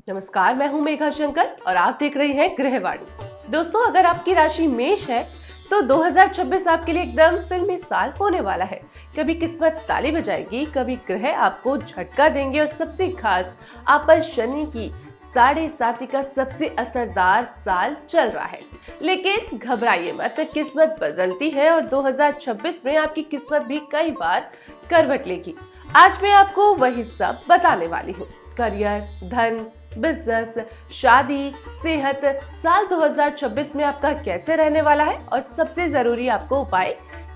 नमस्कार, मैं हूं मेघा शंकर और आप देख रहे हैं गृहवाणी। दोस्तों, अगर आपकी राशि मेष है तो 2026 आपके लिए एकदम फिल्मी साल होने वाला है। कभी किस्मत ताली बजाएगी, कभी ग्रह आपको झटका देंगे और सबसे खास आप पर शनि की 7.5 का सबसे असरदार साल चल रहा है। लेकिन घबराइए मत, किस्मत बदलती है और 2026 में आपकी किस्मत भी कई बार करवट लेगी। आज मैं आपको वही सब बताने वाली हूँ। करियर, धन, बिजनेस, शादी, सेहत, साल 2026 में आपका कैसे रहने वाला है और सबसे जरूरी आपको उपाय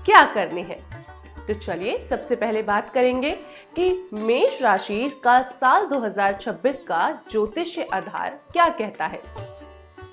क्या करने हैं। तो चलिए सबसे पहले बात करेंगे कि मेष राशि का साल 2026 का ज्योतिष आधार क्या कहता है।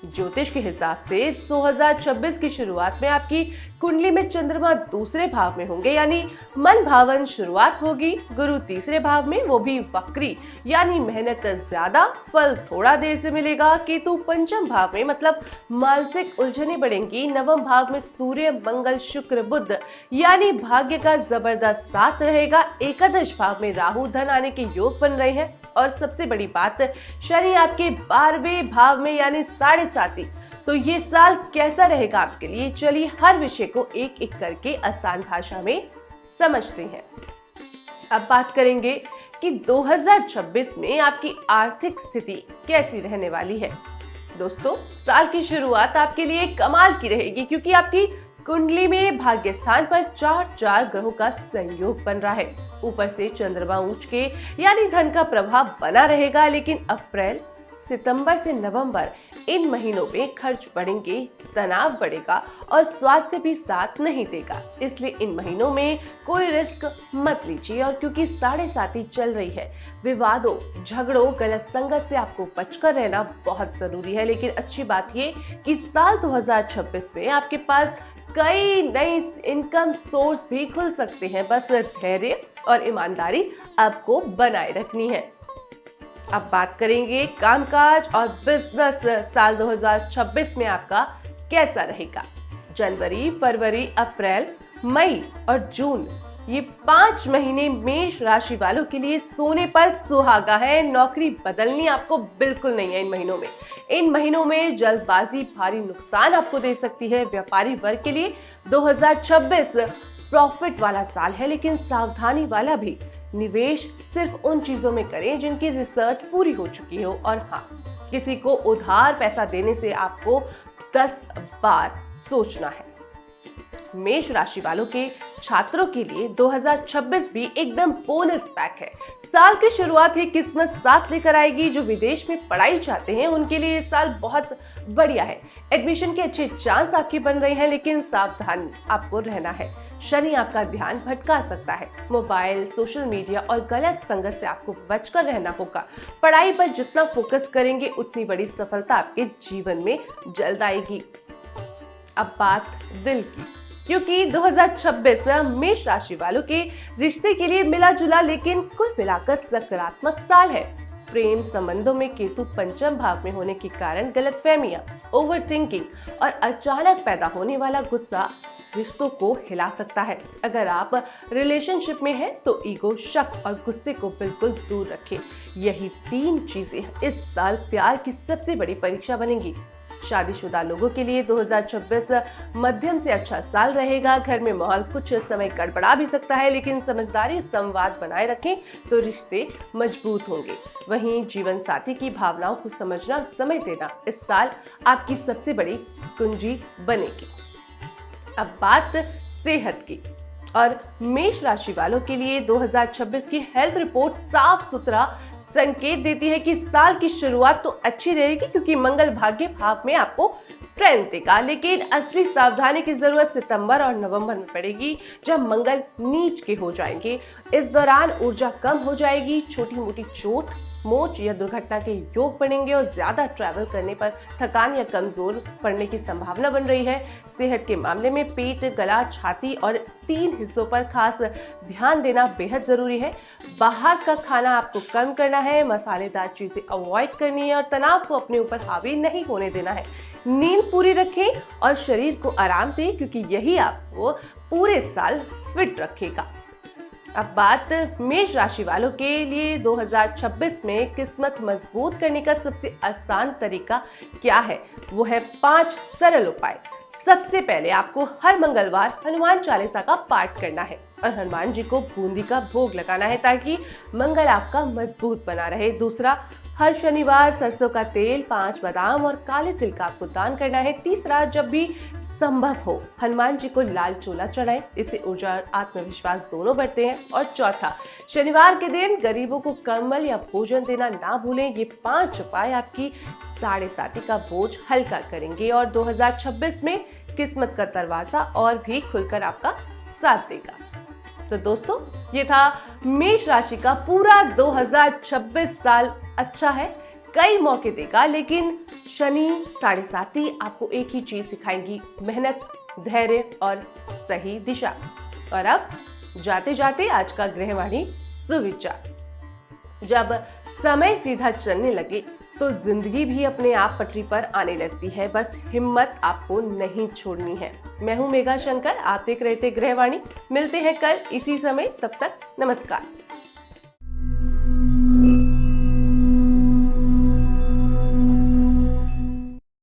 ज्योतिष के हिसाब से 2026 की शुरुआत में आपकी कुंडली में चंद्रमा दूसरे भाव में होंगे, यानी मन भावन शुरुआत होगी। गुरु तीसरे भाव में, वो भी वक्री, यानी मेहनत ज्यादा, फल थोड़ा देर से मिलेगा। केतु पंचम भाव में, मतलब मानसिक उलझने बढ़ेंगी। नवम भाव में सूर्य, मंगल, शुक्र, बुध, यानी भाग्य का जबरदस्त साथ रहेगा। एकादश भाव में राहु, धन आने के योग बन रहे हैं। और सबसे बड़ी बात, शनि आपके 12वें भाव में, यानी 7.5। तो ये साल कैसा रहेगा आपके लिए, चलिए हर विषय को एक एक करके आसान भाषा में समझते हैं। अब बात करेंगे कि 2026 में आपकी आर्थिक स्थिति कैसी रहने वाली है। दोस्तों, साल की शुरुआत आपके लिए कमाल की रहेगी, क्योंकि आपकी कुंडली में भाग्य स्थान पर 4 ग्रहों का संयोग बन रहा है। ऊपर से चंद्रमा उच्च के, यानी धन का प्रभाव बना रहेगा। लेकिन अप्रैल, सितंबर से नवंबर, इन महीनों में खर्च बढ़ेंगे, तनाव बढ़ेगा और स्वास्थ्य भी साथ नहीं देगा। इसलिए इन महीनों में कोई रिस्क मत लीजिए। और क्योंकि 7.5 चल रही है, विवादों, झगड़ों, गलत संगत से आपको बचकर रहना बहुत जरूरी है। लेकिन अच्छी बात ये कि साल 2026 में आपके पास कई नई इनकम सोर्स भी खुल सकते हैं। बस धैर्य और ईमानदारी आपको बनाए रखनी है। अब बात करेंगे कामकाज और बिजनेस। साल 2026 में आपका कैसा रहेगा। जनवरी, फरवरी, अप्रैल, मई और जून, ये 5 महीने मेष राशि वालों के लिए सोने पर सुहागा है। नौकरी बदलनी आपको बिल्कुल नहीं है इन महीनों में जल्दबाजी भारी नुकसान आपको दे सकती है। व्यापारी वर्ग के लिए 2026 प्रॉफिट वाला साल है, लेकिन सावधानी वाला भी। निवेश सिर्फ उन चीजों में करें जिनकी रिसर्च पूरी हो चुकी हो। और हाँ, किसी को उधार पैसा देने से आपको 10 बार सोचना है। मेष राशि वालों के छात्रों के लिए 2026 भी एकदम बोनस पैक है। साल की शुरुआत ही किस्मत साथ लेकर आएगी। जो विदेश में पढ़ाई चाहते हैं उनके लिए ये साल बहुत बढ़िया है। एडमिशन के अच्छे चांस आपके बन रहे हैं, लेकिन सावधान आपको रहना है। शनि आपका ध्यान भटका सकता है। मोबाइल, सोशल मीडिया और गलत संगत से आपको बचकर रहना होगा। पढ़ाई पर जितना फोकस करेंगे उतनी बड़ी सफलता आपके जीवन में जल्द आएगी। अब बात दिल की, क्योंकि 2026 मेष राशि वालों के रिश्ते के लिए मिला जुला लेकिन कुल मिलाकर सकारात्मक साल है। प्रेम संबंधों में केतु पंचम भाव में होने के कारण गलतफहमियां, ओवरथिंकिंग और अचानक पैदा होने वाला गुस्सा रिश्तों को हिला सकता है। अगर आप रिलेशनशिप में हैं तो ईगो, शक और गुस्से को बिल्कुल दूर रखें। यही 3 चीजें इस साल प्यार की सबसे बड़ी परीक्षा बनेंगी। शादीशुदा लोगों के लिए 2026 मध्यम से अच्छा साल रहेगा। घर में माहौल कुछ समय गड़बड़ा भी सकता है, लेकिन समझदारी संवाद बनाए रखें तो रिश्ते मजबूत होंगे। वहीं जीवन साथी की भावनाओं को समझना और समय देना इस साल आपकी सबसे बड़ी कुंजी बनेगी। अब बात सेहत की, और मेष राशि वालों के लिए 2026 की हेल्थ रिपोर्ट साफ सुथरा संकेत देती है कि साल की शुरुआत तो अच्छी रहेगी, क्योंकि मंगल भाग्य भाव में आपको स्ट्रेंथ देगा। लेकिन असली सावधानी की जरूरत सितंबर और नवंबर में पड़ेगी, जब मंगल नीच के हो जाएंगे। इस दौरान ऊर्जा कम हो जाएगी, छोटी मोटी चोट, मोच या दुर्घटना के योग बनेंगे और ज्यादा ट्रैवल करने पर थकान या कमजोर पड़ने की संभावना बन रही है। सेहत के मामले में पेट, गला, छाती और 3 हिस्सों पर खास ध्यान देना बेहद जरूरी है। बाहर का खाना आपको कम करना है, मसालेदार चीजें अवॉइड करनी है और तनाव को अपने ऊपर हावी नहीं होने देना है। नींद पूरी रखें और शरीर को आराम दें, क्योंकि यही आपको पूरे साल फिट रखेगा। अब बात मेष राशि वालों के लिए 2026 में किस्मत मजबूत करने का सबसे आसान तरीका क्या है? वो है 5 सरल उपाय। सबसे पहले आपको हर मंगलवार हनुमान चालीसा का पाठ करना है और हनुमान जी को बूंदी का भोग लगाना है ताकि मंगल आपका मजबूत बना रहे। दूसरा, हर शनिवार सरसों का तेल, 5 बादाम और काले तिल का आपको दान करना है। तीसरा, जब भी संभव हो हनुमान जी को लाल चोला चढ़ाएं, इससे ऊर्जा और आत्मविश्वास दोनों बढ़ते हैं। और चौथा, शनिवार के दिन गरीबों को कंबल या भोजन देना ना भूलें। ये 5 उपाय आपकी साढ़े साथी का बोझ हल्का करेंगे और 2026 में किस्मत का दरवाजा और भी खुलकर आपका साथ देगा। तो दोस्तों, ये था मेष राशि का पूरा 2026 साल अच्छा है, कई मौके देगा, लेकिन शनि साढ़े साथी आपको एक ही चीज सिखाएंगी, मेहनत, धैर्य और सही दिशा। और अब जाते जाते आज का गृहवाणी सुविचार। जब समय सीधा चलने लगे तो जिंदगी भी अपने आप पटरी पर आने लगती है, बस हिम्मत आपको नहीं छोड़नी है। मैं हूं मेघा शंकर, आप देख रहे थे गृहवाणी। मिलते हैं कल इसी समय, तब तक नमस्कार।